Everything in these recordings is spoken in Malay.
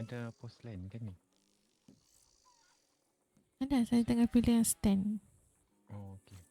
ada pos lain kan ni? Ada, saya tengah pilih yang stand. Oh, okey.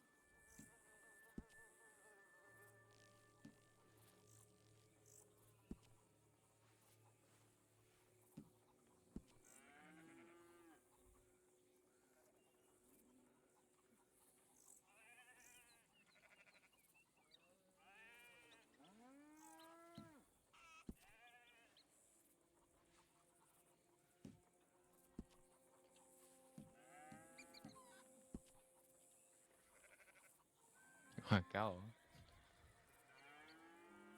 Wah, kau.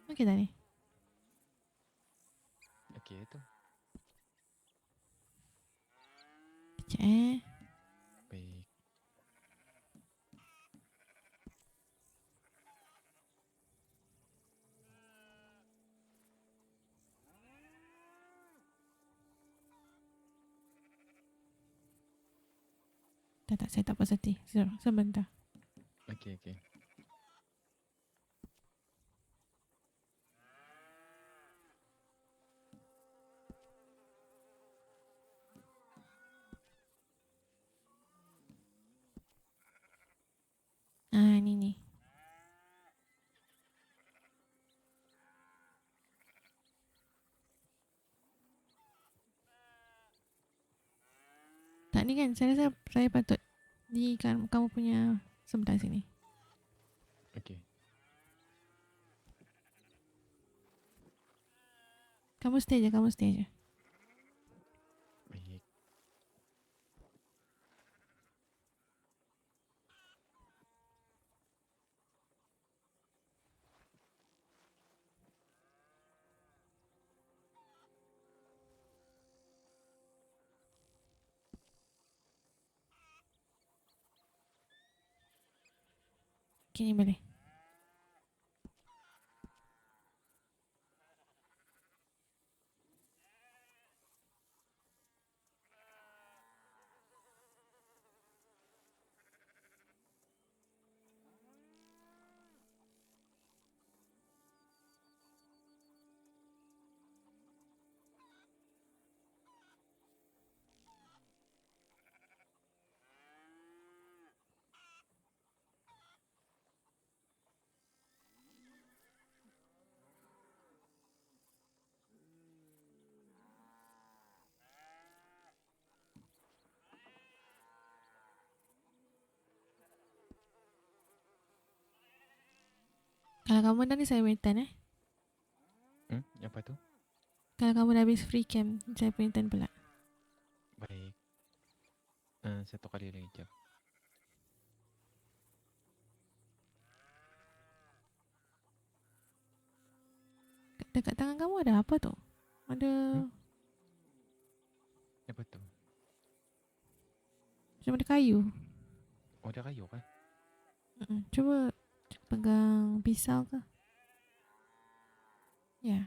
Okey tak ni? Okey tu. Sekejap Baik. Tak, saya tak puas hati. Sebentar. Okey, okey. Ni. Tak ni kan, saya rasa saya patut di kamu punya sebelah sini. Okey. Kamu stay je. Baik. Kini boleh. Kalau kamu dah ni saya punya turn Apa tu? Kalau kamu dah habis free camp, saya punya turn pula. Baik. Satu kali lagi jap. Dekat tangan kamu ada apa tu? Ada Hmm? Apa tu? macam ada kayu. Oh, ada kayu kan? Cuba pegang pisau ke? Ya.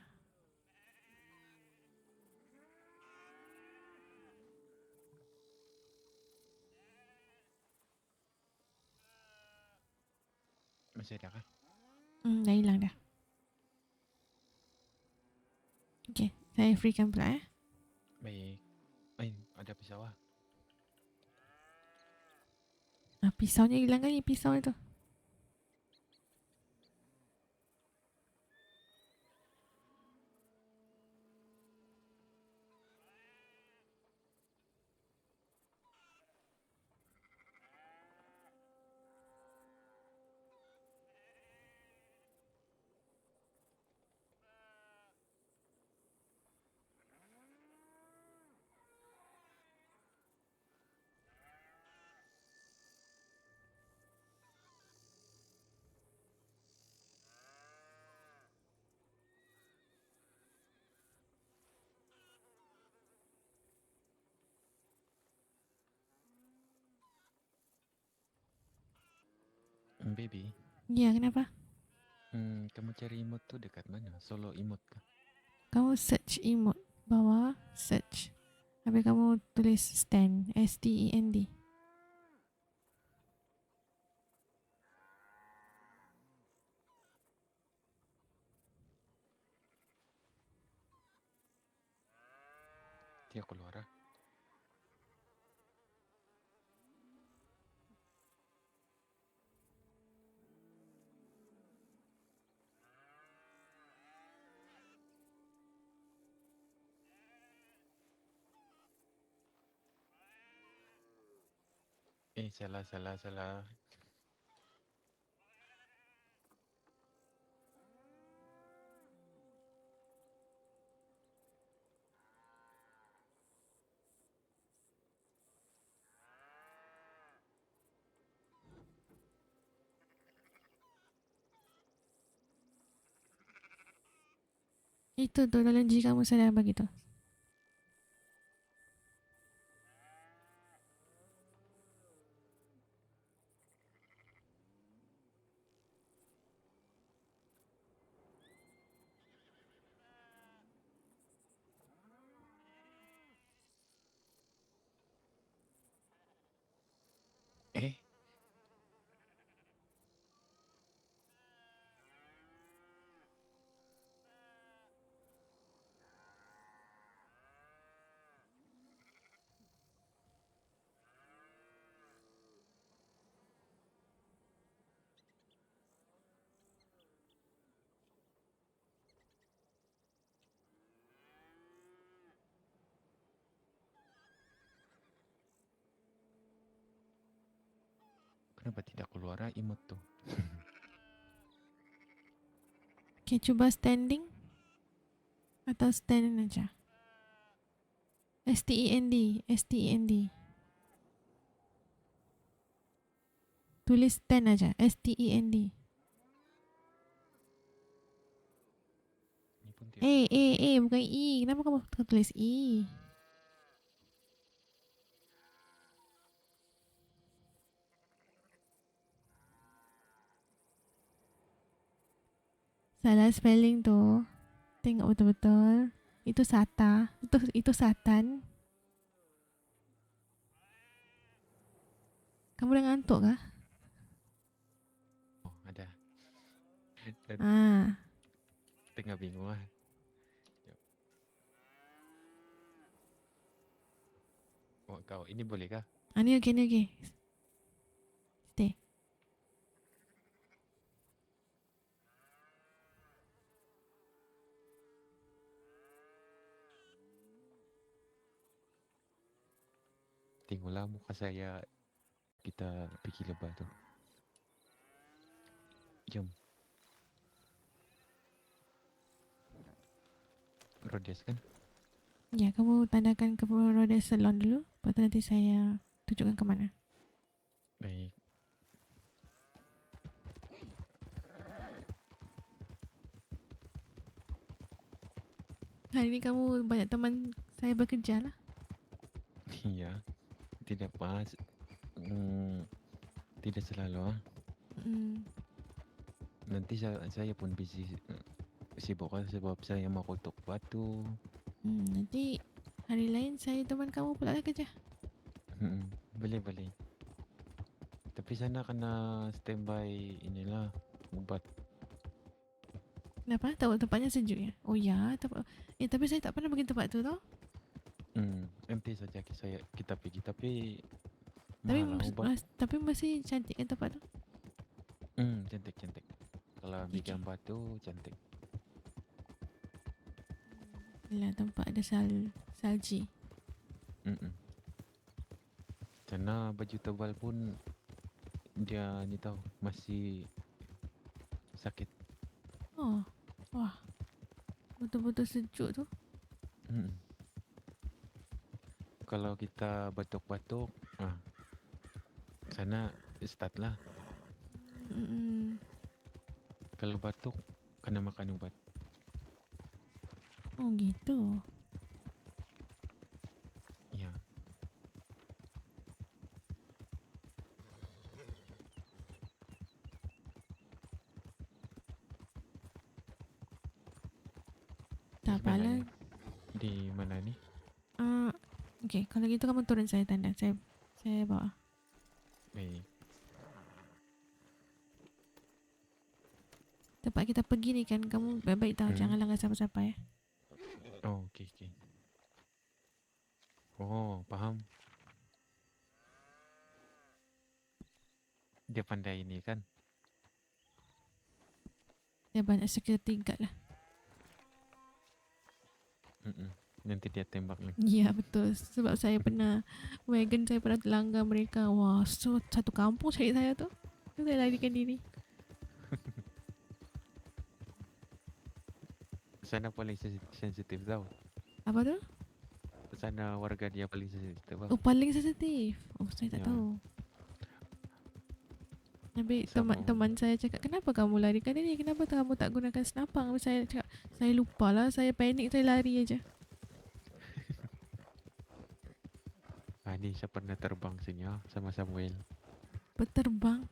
Masih ada kah? Dah hilang dah. Okay, saya free camp pula Baik. Ada pisau lah. Pisaunya hilang kan ni pisau itu. Baby. Ya, kenapa? Kamu cari emote tu dekat mana? Solo emote kah? Kamu search emote bawah, search. Habis kamu tulis stand, STEND. Dia keluar ah. Salah. Itu tu dalam G kamu saya dah bagi tu. Eh, kenapa tidak keluar ah emote tuh? Okay, cuba standing atau stand aja. STEND. Tulis stand aja. STEND. Ini pun tidak. Bukan E. Kenapa kamu tulis E? Salah spelling tu. Tengok betul-betul. Itu Sata. Itu Satan. Kamu dah ngantuk kah? Oh, ada. Dan Ah. tengah bingung ah. Oh, kau ini boleh kah? Ni okey. Stay. Tengoklah muka saya. Kita pergi lebah tu. Jom. Rhodes kan? Ya, kamu tandakan ke roda salon dulu. Lepas tu nanti saya tunjukkan ke mana. Baik. Hari ni kamu banyak teman saya bekerja lah. Iya. Tidak pas. Tidak selalu ah. Nanti saya pun busy sibuk kan sebab saya mau kutuk batu. Nanti hari lain saya teman kamu pula lah kerja. Boleh. Tapi sana kena standby inilah ubat. Kenapa? Tahu tempatnya sejuk ya? Oh ya, tapi saya tak pernah pergi tempat tu tau. Nanti saja kita pergi tapi mahal lah ubat. Tapi masih cantik kan tempat tu? Cantik. Kalau ambil gambar tu cantik. Yalah, tempat ada salji. Sana baju tebal pun dia ni tahu masih sakit. Oh, wah. Betul-betul sejuk tu. Kalau kita batuk-batuk, sana start lah. Kalau batuk kena makan ubat. Oh gitu. Ya. Tak apalah. Di mana ni? Okay, kalau gitu kamu turun saya tanda. Saya bawa. Baik. Tempat kita pergi ni kan, kamu baik-baik tahu. Jangan langgar siapa-siapa ya. Oh, okey. Oh, paham. Dia pandai ini kan. Dia banyak security guard lah. Mm-mm. Nanti dia tembak nih. Ya betul. Sebab saya pernah wagon saya pernah terlanggar mereka. Wah, so satu kampung cari saya tu. Tu saya larikan diri. Sana paling sensitif tau. Apa tu? Sana warga dia paling sensitif tau. Oh, paling sensitif. Oh, saya tak Ya. tahu. Habis Sama. teman saya cakap, kenapa kamu larikan diri? Kenapa kamu tak gunakan senapang? Habis saya cakap, saya lupa lah. Saya panik, saya lari aja. Ini saya pernah terbang sini ya sama Samuel. Berterbang.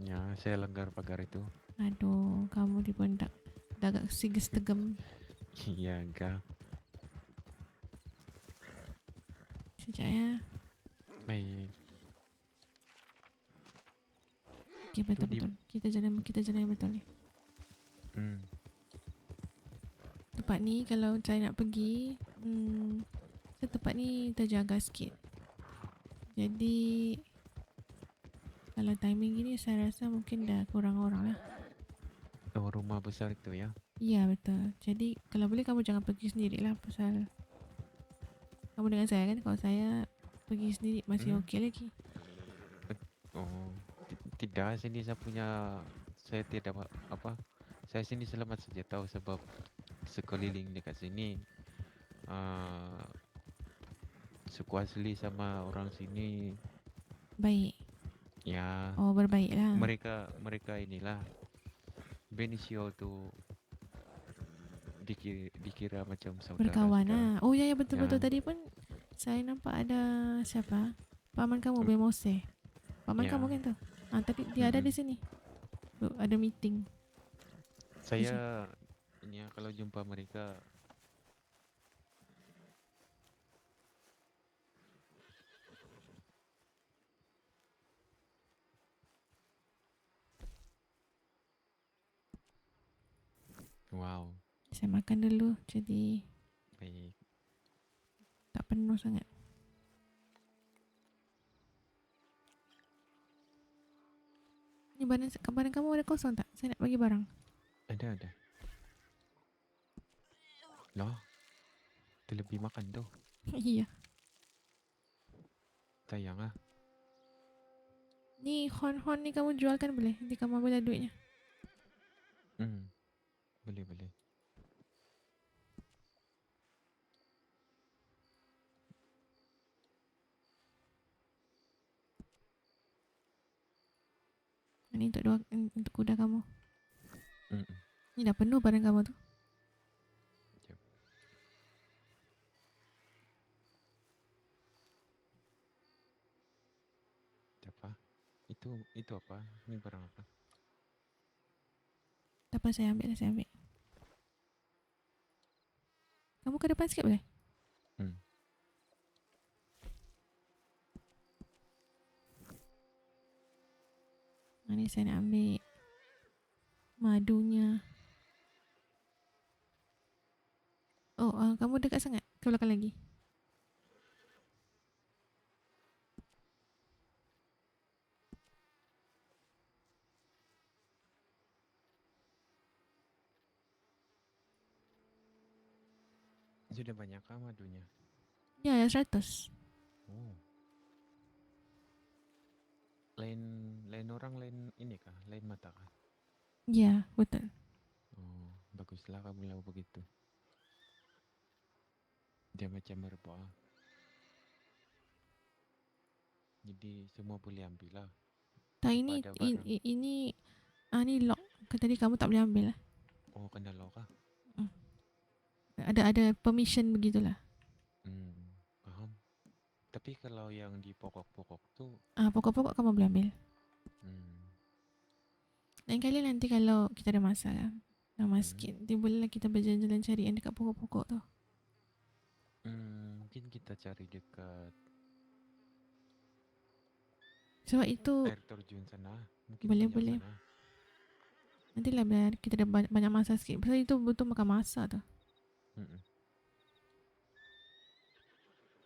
Ya, saya langgar pagar itu. Aduh, kamu di pun dah agak siges tegem. Iya, enggak. Sekejap ya. Baik. Okay, betul-betul. Kita jalan yang betul ni. Hmm. Tempat ni kalau saya nak pergi, tempat ni terjaga sikit. Jadi kalau timing gini saya rasa mungkin dah kurang orang lah. Oh, rumah besar itu ya. Ya betul. Jadi kalau boleh kamu jangan pergi sendirilah pasal kamu dengan saya kan. Kalau saya pergi sendiri masih okey lagi. Oh, tidak, sini saya punya, saya tidak apa. Saya sini selamat saja tahu sebab sekeliling dekat sini suku asli sama orang sini. Baik. Ya. Oh, berbaiklah. Mereka inilah Benicio tu dikira macam saudara. Berkawan sudah. lah. Oh ya betul-betul. Ya. Tadi pun saya nampak ada siapa? Paman kamu, Bemose. Paman Ya. kamu kan tu? Tadi dia ada di sini. Ada meeting. Saya ini ya, kalau jumpa mereka wow. Saya makan dulu jadi Baik. tak penuh sangat. Ni badan kamu ada kosong tak? Saya nak bagi barang. Ada. Loh, terlebih makan tu. Iya. Sayang ah. Ni hon ni kamu jualkan boleh? Nanti kamu ambil duitnya. Boleh. Ini untuk kuda kamu. Mm-mm. Ni dah penuh badan kamu tu. Jap. Apa? Itu apa? Ini barang apa? Tak apa, saya ambil. Kamu ke depan sikit boleh? Ni saya nak ambil madunya. Oh, kamu dekat sangat? Ke belakang lagi? Sudah banyak kah madunya? Ya, 100. Oh. Lain orang lain ini kah? Lain mata kah? Ya, betul. Oh, baguslah kamu lalu begitu. Dia macam merbah. Jadi semua boleh ambil lah. Tak, ini ni lock. Tadi kamu tak boleh ambil lah. Oh, kena lock kah? Ada permission begitulah. Paham. Tapi kalau yang di pokok-pokok tu Pokok-pokok kamu boleh ambil. Lain kali nanti kalau kita ada masa lah, lama sikit, nanti bolehlah kita berjalan-jalan cari yang dekat pokok-pokok tu. Mungkin kita cari dekat Sebab itu air terjun sana. Mungkin boleh. sana. Nantilah biar kita ada banyak masa sikit. Pasal itu betul makan masa tu.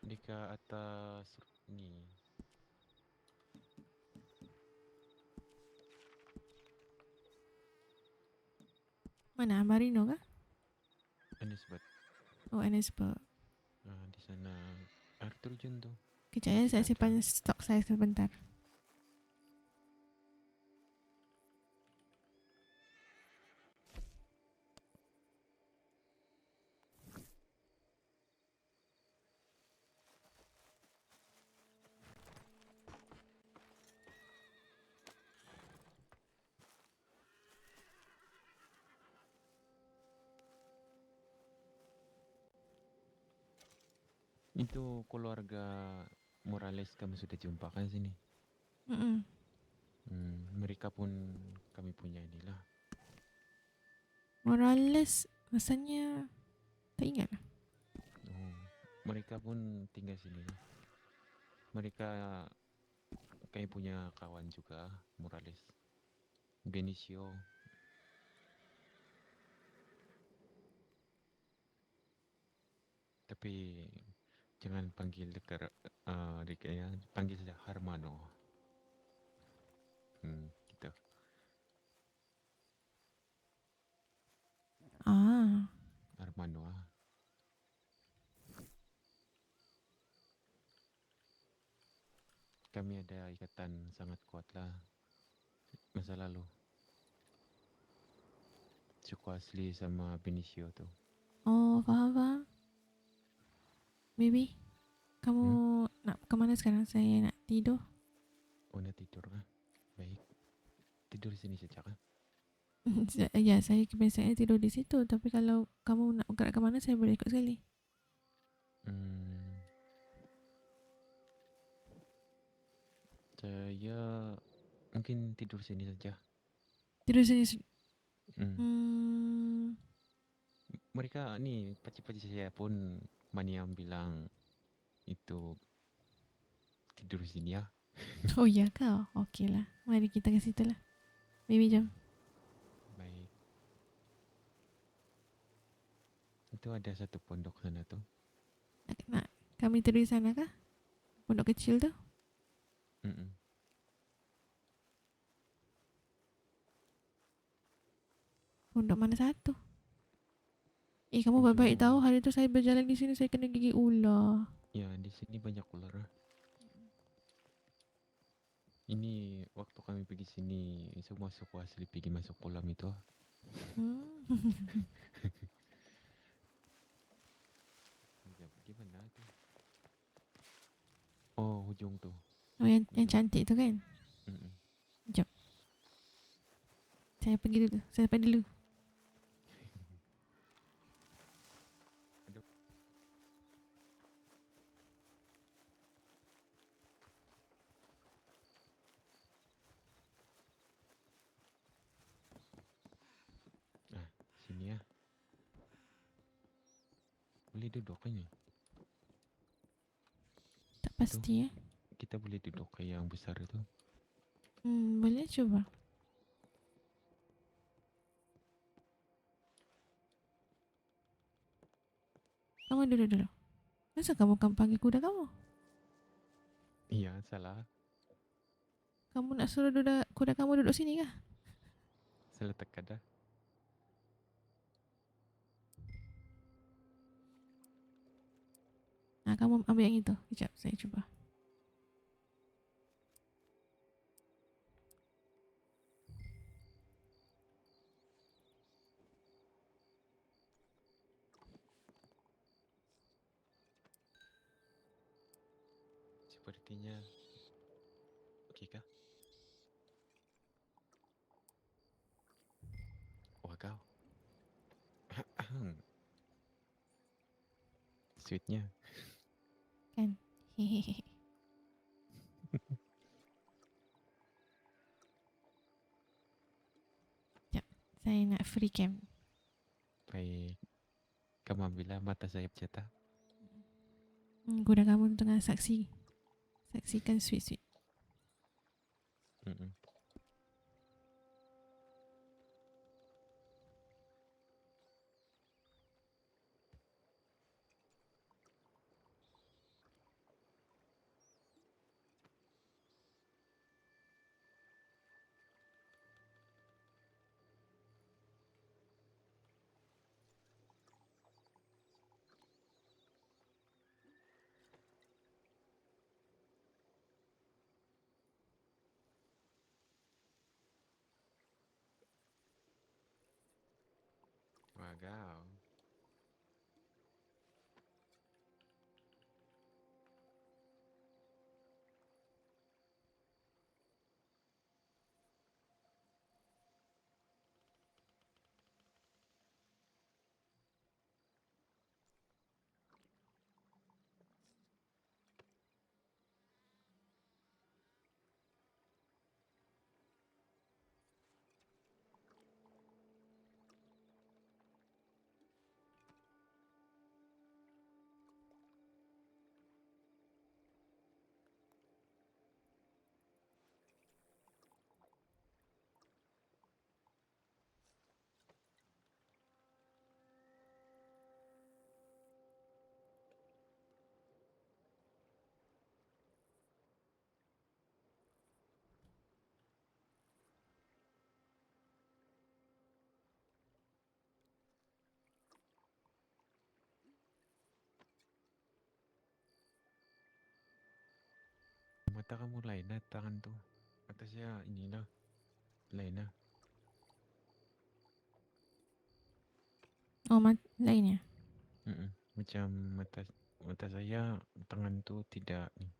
dekat atas ni. Mana? Marino kah? Anisbat. Oh, Annesburg. Di sana air terjun tu. Kejap ya, saya Dekat simpan atas. stok saya sebentar. Itu keluarga Morales kami sudah jumpa kan sini. Mm-mm. Mereka pun kami punya inilah. Morales rasanya tak ingat. Oh, mereka pun tinggal sini. Mereka kami punya kawan juga, Morales. Benicio. Tapi jangan panggil dekat ya, panggil saja Harmano. Gitu. Ah, Harmano. Kami ada ikatan sangat kuat lah masa lalu. Suku asli sama Benicio tu. oh faham. Baby, kamu Hmm? nak ke mana sekarang? Saya nak tidur. Oh, nak tidur kah? Baik. Tidur di sini saja kah? Ya, saya biasanya tidur di situ. Tapi kalau kamu nak gerak ke mana, saya boleh ikut sekali. Saya mungkin tidur sini saja. Tidur sini. Hmm. Hmm. Mereka ni pakcik-pakcik saya pun Maniam bilang itu tidur sini ya. Oh ya kau? Okey lah. Mari kita ke situ lah. Baby, jom. Baik. Itu ada satu pondok sana tu. Nak kami tidur di sana kah? Pondok kecil tu? Mm-mm. Pondok mana satu? Kamu baik-baik tahu. Ujung. Hari tu saya berjalan di sini, saya kena gigi ular. Ya, di sini banyak ular. Ini waktu kami pergi sini, semua suku asli pergi masuk kolam itu. Hmm. Gimana tu? Oh, hujung tu. Oh, yang cantik tu kan? Mm-mm. Jom. Saya pergi dulu. Saya pergi dulu. Sini ya. Boleh duduk kan ni? Tak pasti. Kita boleh duduk kayak yang besar itu. Boleh cuba. Kamu duduk dulu. Masa kamu kan panggil kuda kamu? Iya, salah. Kamu nak suruh kuda kamu duduk sini kah? Salah tekan dah. Nah, kamu ambil yang itu. Sekejap, saya cuba. Sepertinya okey kah? Wah kau. Sweetnya. Kan? Hehehe. Sekejap, saya nak free cam. Baik. Kamu ambillah mata saya jatah. Kuda kamu tengah saksikan sweet-sweet. Mm-mm. kau. Mata kamu lain lah tangan tu. Atasnya inilah lain lah. Oh, lain ya? Macam mata saya tangan tu tidak ni.